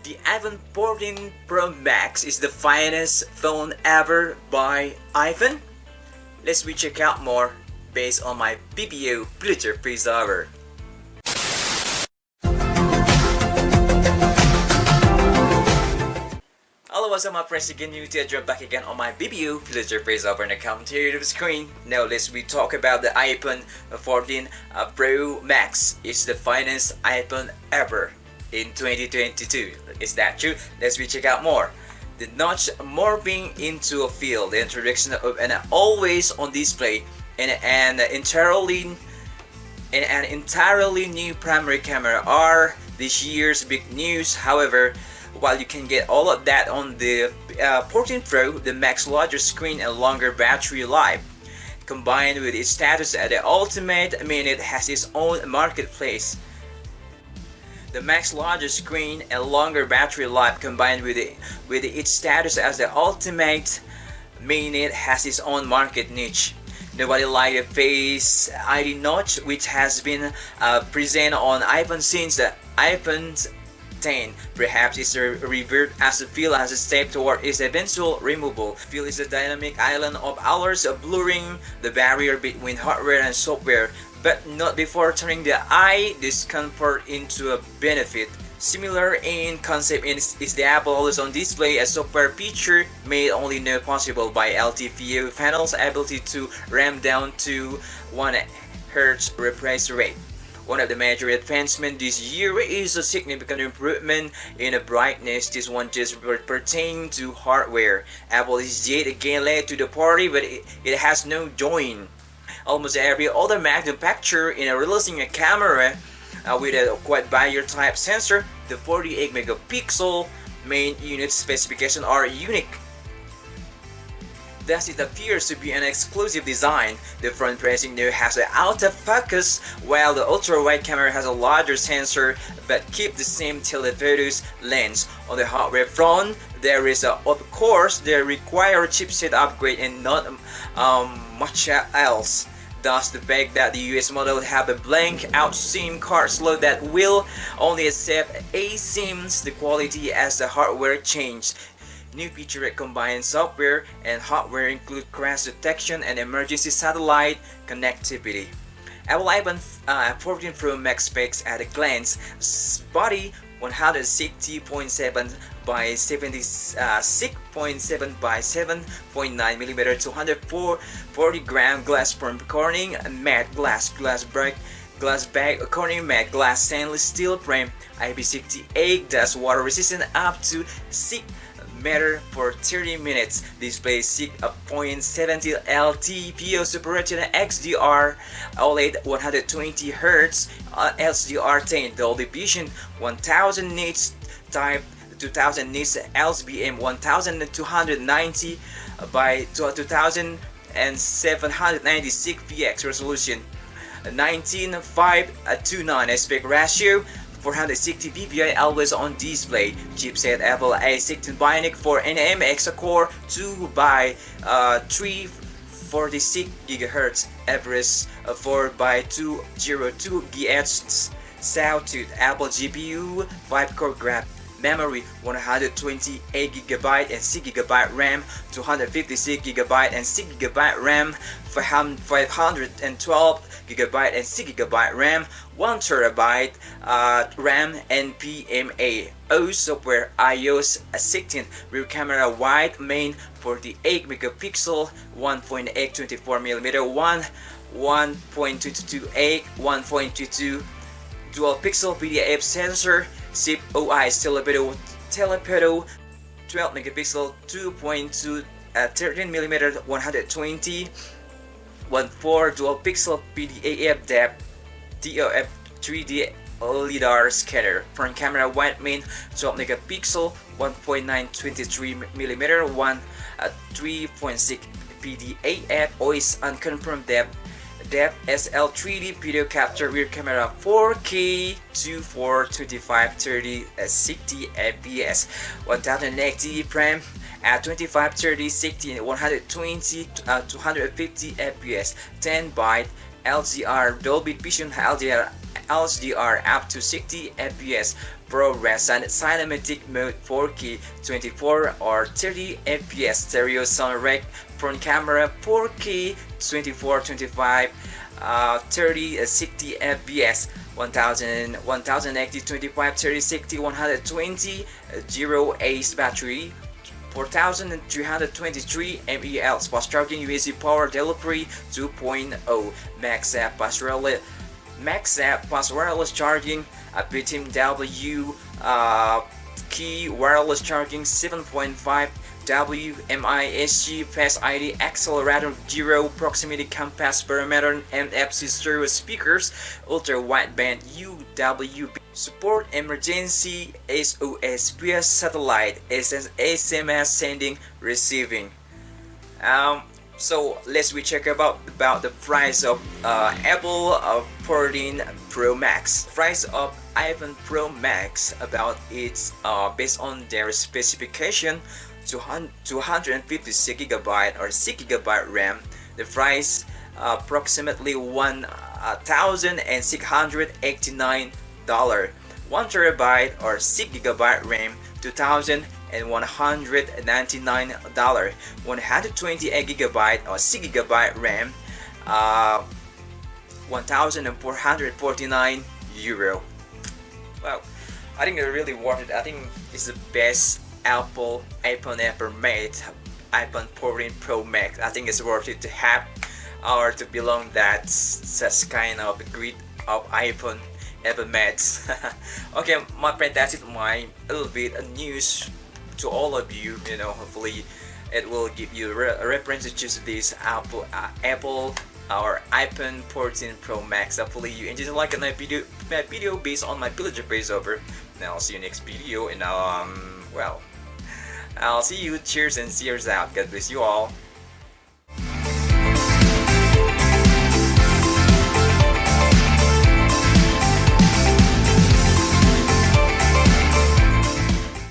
The iPhone 14 Pro Max is the finest phone ever by iPhone. Let's check out more based on my PPO Pulitzer Prize Award. Hello, what's up my friends, again new to jump back again on my BBU Pulitzer Prize Award and come to the screen. Now let's talk about the iPhone 14 Pro Max. It's the finest iPhone ever in 2022. Is that true? Let's check out more. The notch morphing into a field, the introduction of an always on display and an entirely new primary camera are this year's big news. However, while you can get all of that on the 14 Pro, the Max larger screen and longer battery life, combined with its status as the ultimate, it has its own marketplace. The Max larger screen and longer battery life combined with its status as the ultimate, it has its own market niche. Nobody like the Face ID notch, which has been present on iPhone since the iPhone 10. Perhaps it's a revert as the feel as a step toward its eventual removal. Feel is a dynamic island of hours of blurring the barrier between hardware and software, but not before turning the eye discomfort into a benefit. Similar in concept is the Apple Always On Display, a software feature made only now possible by LTPO panel's ability to ramp down to 1 Hz refresh rate. One of the major advancements this year is a significant improvement in the brightness. This one just pertaining to hardware. Apple is yet again late to the party, but it has no join. Almost every other manufacturer in releasing a camera with a quad barrier type sensor, the 48 megapixel main unit specifications are unique. Thus, it appears to be an exclusive design. The front-facing now has an autofocus, while the ultra-wide camera has a larger sensor but keep the same telephotos lens. On the hardware front, there is of course the required chipset upgrade and not much else. Thus, the fact that the US model have a blank out SIM card slot that will only accept eSIMs, the quality as the hardware changed. New features that combine software and hardware include crash detection and emergency satellite connectivity. Apple iPhone 14 Pro Max specs at a glance: body 160.7 by 76.7 by 7.9 mm, 240 gram glass front Corning matte glass bag Corning matte glass stainless steel frame, IP68 that's water resistant up to 6 meter for 30 minutes. Display 6.70 LTPO Super Retina XDR OLED 120 Hz SDR10 Dolby Vision 1000 nits type 2000 nits LSBM 1290 by 2796 px resolution, 19:5:9 aspect ratio, 460 dpi always on display. Chipset Apple A16 Bionic 4 nm Core 2 by 346 GHz, average 4 by 202 GHz, Sawtooth Apple GPU 5-core graphics. Memory 128 GB and 6 GB RAM, 256 GB and 6 GB RAM, 512 GB and 6 GB RAM, 1 TB RAM, NVMe OS software iOS 16, rear camera wide main 48 megapixel, 1.8 24mm, 1.228 1.22 dual pixel PDAF sensor, SIP OIS telephoto 12 megapixel, 2.2 13mm, 120 1.4 dual pixel PDAF depth TOF 3D LiDAR scanner. Front camera wide main 12 megapixel, 1.9 23mm, 3.6 PDAF OIS unconfirmed depth SL 3D video capture, rear camera 4K 2425 30 60 fps, 1080 frame at 25 30 60 120 250 fps, 10 byte LCR Dolby Vision LSDR up to 60 fps, ProRes and cinematic mode 4K 24 or 30 fps, stereo sound rec, front camera 4K 24 25 30 60 fps, 1000 1080 25 30 60 120 0 ace battery, 4323 mAh fast charging, USB power delivery 2.0, max app plus wireless charging, PTMW key wireless charging 7.5 WMISG Fast ID accelerator, 0 proximity compass barometer, NFC stereo speakers, ultra wideband UWB support, emergency SOS via satellite, SMS sending receiving. So let's check about the price of Apple 14 Pro Max. Price of iPhone Pro Max about it's based on their specification, 256GB or 6GB RAM. The price approximately $1,689. 1TB or 6GB RAM, $2,199. 128GB or 6GB RAM, €1,449. Well, I think it's really worth it. I think it's the best iPhone ever made. iPhone 14 Pro Max. I think it's worth it to have or to belong that such kind of great of iPhone ever made. Okay, my friend, that's it. My little bit of news to all of you. Hopefully it will give you a reference to choose this Apple or iPhone 14 Pro Max. Hopefully you enjoyed liking my video based on my villager voiceover. Now I'll see you next video, and well, I'll see you. Cheers and cheers out. God bless you all.